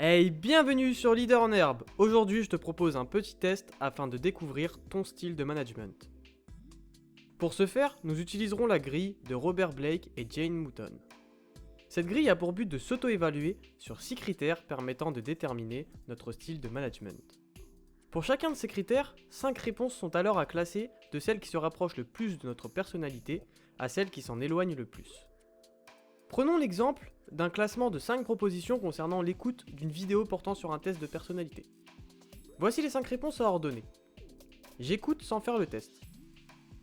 Hey, bienvenue sur Leader en Herbe. Aujourd'hui, je te propose un petit test afin de découvrir ton style de management. Pour ce faire, nous utiliserons la grille de Robert Blake et Jane Mouton. Cette grille a pour but de s'auto-évaluer sur 6 critères permettant de déterminer notre style de management. Pour chacun de ces critères, 5 réponses sont alors à classer de celles qui se rapprochent le plus de notre personnalité à celles qui s'en éloignent le plus. Prenons l'exemple d'un classement de 5 propositions concernant l'écoute d'une vidéo portant sur un test de personnalité. Voici les 5 réponses à ordonner. J'écoute sans faire le test.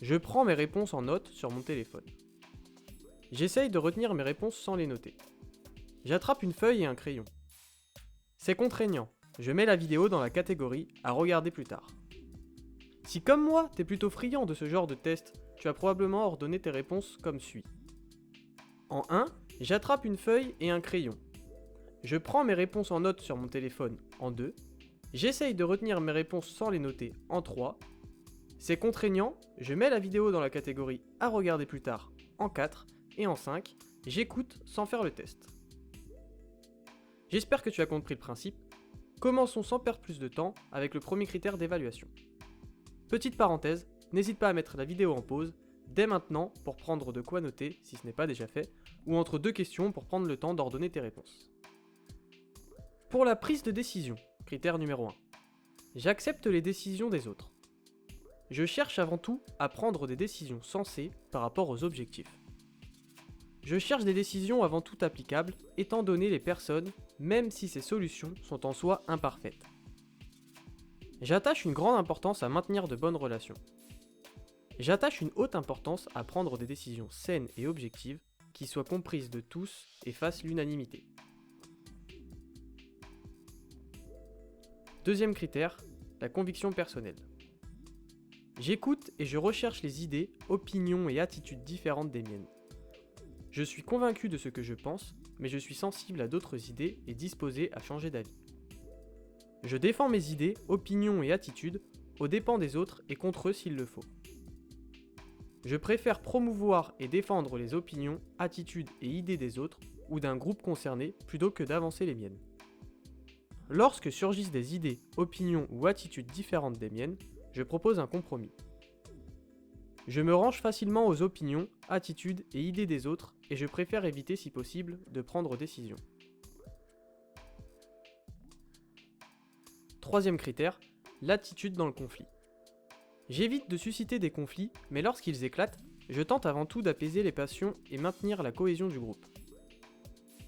Je prends mes réponses en note sur mon téléphone. J'essaye de retenir mes réponses sans les noter. J'attrape une feuille et un crayon. C'est contraignant. Je mets la vidéo dans la catégorie à regarder plus tard. Si comme moi, t'es plutôt friand de ce genre de test, tu as probablement ordonné tes réponses comme suit. En 1, j'attrape une feuille et un crayon. Je prends mes réponses en note sur mon téléphone en 2. J'essaye de retenir mes réponses sans les noter en 3. C'est contraignant, je mets la vidéo dans la catégorie à regarder plus tard en 4. Et en 5, j'écoute sans faire le test. J'espère que tu as compris le principe. Commençons sans perdre plus de temps avec le premier critère d'évaluation. Petite parenthèse, n'hésite pas à mettre la vidéo en pause dès maintenant pour prendre de quoi noter si ce n'est pas déjà fait, ou entre 2 questions pour prendre le temps d'ordonner tes réponses. Pour la prise de décision, critère numéro 1. J'accepte les décisions des autres. Je cherche avant tout à prendre des décisions sensées par rapport aux objectifs. Je cherche des décisions avant tout applicables, étant donné les personnes, même si ces solutions sont en soi imparfaites. J'attache une grande importance à maintenir de bonnes relations. J'attache une haute importance à prendre des décisions saines et objectives qui soient comprises de tous et fassent l'unanimité. Deuxième critère, la conviction personnelle. J'écoute et je recherche les idées, opinions et attitudes différentes des miennes. Je suis convaincu de ce que je pense, mais je suis sensible à d'autres idées et disposé à changer d'avis. Je défends mes idées, opinions et attitudes aux dépens des autres et contre eux s'il le faut. Je préfère promouvoir et défendre les opinions, attitudes et idées des autres ou d'un groupe concerné plutôt que d'avancer les miennes. Lorsque surgissent des idées, opinions ou attitudes différentes des miennes, je propose un compromis. Je me range facilement aux opinions, attitudes et idées des autres et je préfère éviter si possible de prendre décision. Troisième critère, l'attitude dans le conflit. J'évite de susciter des conflits, mais lorsqu'ils éclatent, je tente avant tout d'apaiser les passions et maintenir la cohésion du groupe.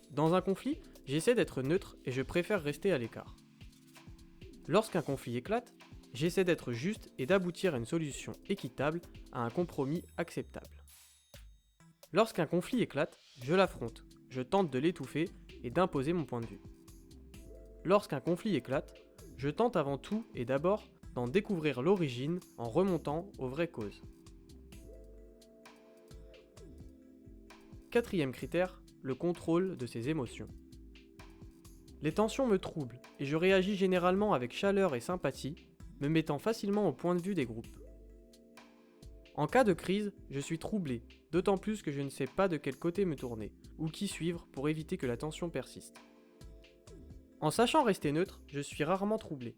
Dans un conflit, j'essaie d'être neutre et je préfère rester à l'écart. Lorsqu'un conflit éclate, j'essaie d'être juste et d'aboutir à une solution équitable, à un compromis acceptable. Lorsqu'un conflit éclate, je l'affronte, je tente de l'étouffer et d'imposer mon point de vue. Lorsqu'un conflit éclate, je tente avant tout et d'abord d'en découvrir l'origine en remontant aux vraies causes. Quatrième critère, le contrôle de ses émotions. Les tensions me troublent et je réagis généralement avec chaleur et sympathie, me mettant facilement au point de vue des groupes. En cas de crise, je suis troublé, d'autant plus que je ne sais pas de quel côté me tourner, ou qui suivre pour éviter que la tension persiste. En sachant rester neutre, je suis rarement troublé.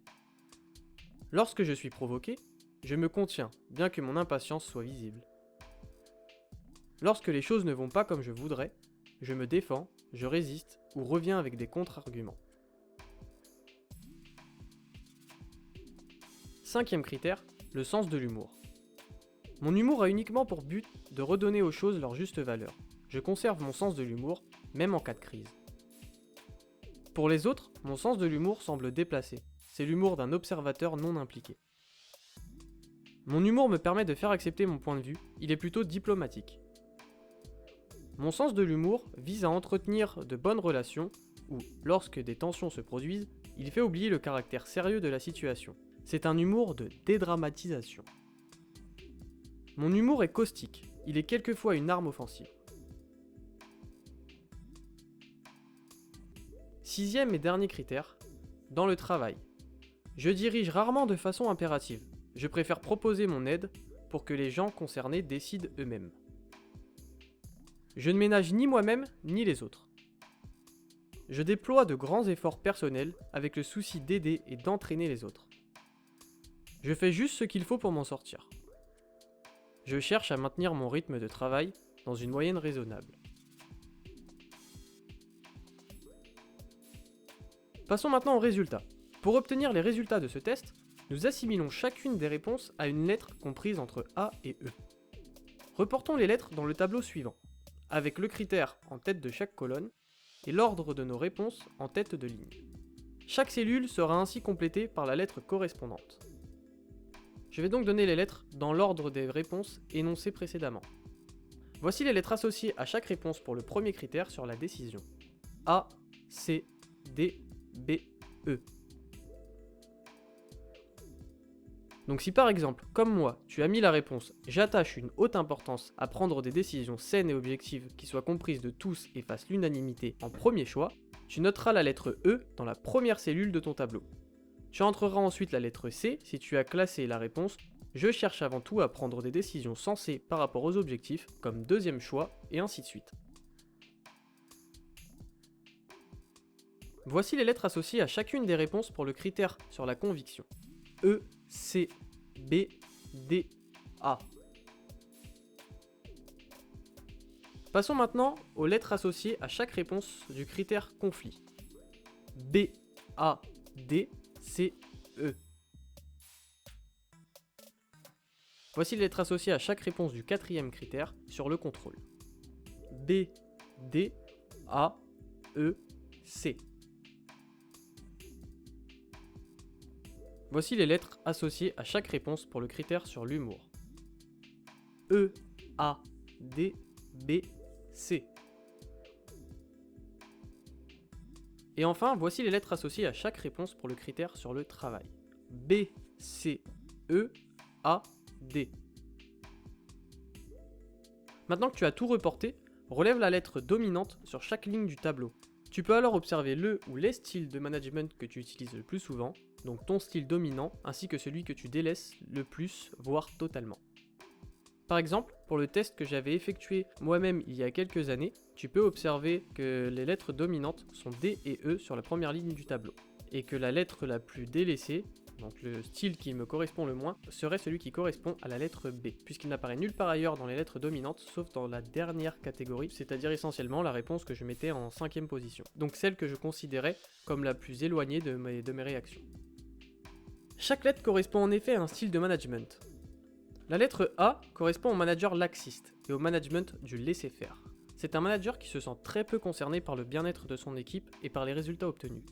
Lorsque je suis provoqué, je me contiens, bien que mon impatience soit visible. Lorsque les choses ne vont pas comme je voudrais, je me défends, je résiste ou reviens avec des contre-arguments. Cinquième critère, le sens de l'humour. Mon humour a uniquement pour but de redonner aux choses leur juste valeur. Je conserve mon sens de l'humour, même en cas de crise. Pour les autres, mon sens de l'humour semble déplacé. C'est l'humour d'un observateur non impliqué. Mon humour me permet de faire accepter mon point de vue, il est plutôt diplomatique. Mon sens de l'humour vise à entretenir de bonnes relations où, lorsque des tensions se produisent, il fait oublier le caractère sérieux de la situation. C'est un humour de dédramatisation. Mon humour est caustique, il est quelquefois une arme offensive. Sixième et dernier critère, dans le travail. Je dirige rarement de façon impérative. Je préfère proposer mon aide pour que les gens concernés décident eux-mêmes. Je ne ménage ni moi-même ni les autres. Je déploie de grands efforts personnels avec le souci d'aider et d'entraîner les autres. Je fais juste ce qu'il faut pour m'en sortir. Je cherche à maintenir mon rythme de travail dans une moyenne raisonnable. Passons maintenant aux résultats. Pour obtenir les résultats de ce test, nous assimilons chacune des réponses à une lettre comprise entre A et E. Reportons les lettres dans le tableau suivant, avec le critère en tête de chaque colonne et l'ordre de nos réponses en tête de ligne. Chaque cellule sera ainsi complétée par la lettre correspondante. Je vais donc donner les lettres dans l'ordre des réponses énoncées précédemment. Voici les lettres associées à chaque réponse pour le premier critère sur la décision. A, C, D, B, E. Donc si par exemple, comme moi, tu as mis la réponse « J'attache une haute importance à prendre des décisions saines et objectives qui soient comprises de tous et fassent l'unanimité en premier choix », tu noteras la lettre E dans la première cellule de ton tableau. Tu entreras ensuite la lettre C si tu as classé la réponse « Je cherche avant tout à prendre des décisions sensées par rapport aux objectifs » comme deuxième choix, et ainsi de suite. Voici les lettres associées à chacune des réponses pour le critère sur la conviction. E, C, B, D, A. Passons maintenant aux lettres associées à chaque réponse du critère conflit. B, A, D, C, E. Voici les lettres associées à chaque réponse du quatrième critère sur le contrôle. B, D, A, E, C. Voici les lettres associées à chaque réponse pour le critère sur l'humour. E, A, D, B, C. Et enfin, voici les lettres associées à chaque réponse pour le critère sur le travail. B, C, E, A, D. Maintenant que tu as tout reporté, relève la lettre dominante sur chaque ligne du tableau. Tu peux alors observer le ou les styles de management que tu utilises le plus souvent, donc ton style dominant, ainsi que celui que tu délaisses le plus, voire totalement. Par exemple, pour le test que j'avais effectué moi-même il y a quelques années, tu peux observer que les lettres dominantes sont D et E sur la première ligne du tableau, et que la lettre la plus délaissée, donc le style qui me correspond le moins, serait celui qui correspond à la lettre B, puisqu'il n'apparaît nulle part ailleurs dans les lettres dominantes, sauf dans la dernière catégorie, c'est-à-dire essentiellement la réponse que je mettais en 5e position, donc celle que je considérais comme la plus éloignée de mes réactions. Chaque lettre correspond en effet à un style de management. La lettre A correspond au manager laxiste et au management du laisser-faire. C'est un manager qui se sent très peu concerné par le bien-être de son équipe et par les résultats obtenus.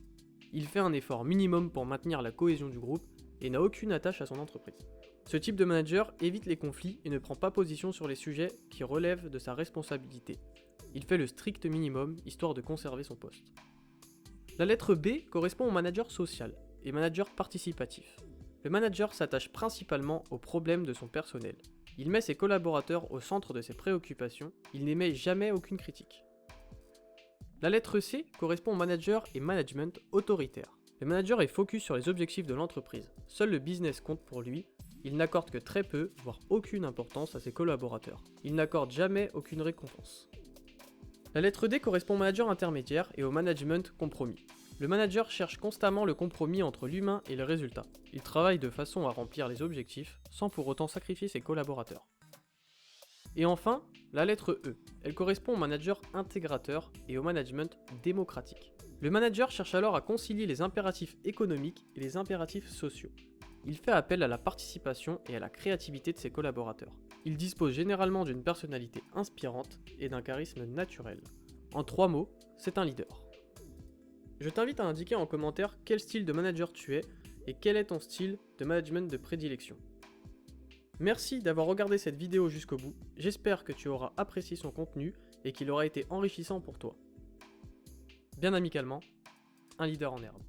Il fait un effort minimum pour maintenir la cohésion du groupe et n'a aucune attache à son entreprise. Ce type de manager évite les conflits et ne prend pas position sur les sujets qui relèvent de sa responsabilité. Il fait le strict minimum histoire de conserver son poste. La lettre B correspond au manager social et manager participatif. Le manager s'attache principalement aux problèmes de son personnel. Il met ses collaborateurs au centre de ses préoccupations, il n'émet jamais aucune critique. La lettre C correspond au manager et management autoritaire. Le manager est focus sur les objectifs de l'entreprise. Seul le business compte pour lui. Il n'accorde que très peu, voire aucune importance à ses collaborateurs. Il n'accorde jamais aucune récompense. La lettre D correspond au manager intermédiaire et au management compromis. Le manager cherche constamment le compromis entre l'humain et le résultat. Il travaille de façon à remplir les objectifs sans pour autant sacrifier ses collaborateurs. Et enfin, la lettre E. Elle correspond au manager intégrateur et au management démocratique. Le manager cherche alors à concilier les impératifs économiques et les impératifs sociaux. Il fait appel à la participation et à la créativité de ses collaborateurs. Il dispose généralement d'une personnalité inspirante et d'un charisme naturel. En 3 mots, c'est un leader. Je t'invite à indiquer en commentaire quel style de manager tu es et quel est ton style de management de prédilection. Merci d'avoir regardé cette vidéo jusqu'au bout, j'espère que tu auras apprécié son contenu et qu'il aura été enrichissant pour toi. Bien amicalement, un leader en herbe.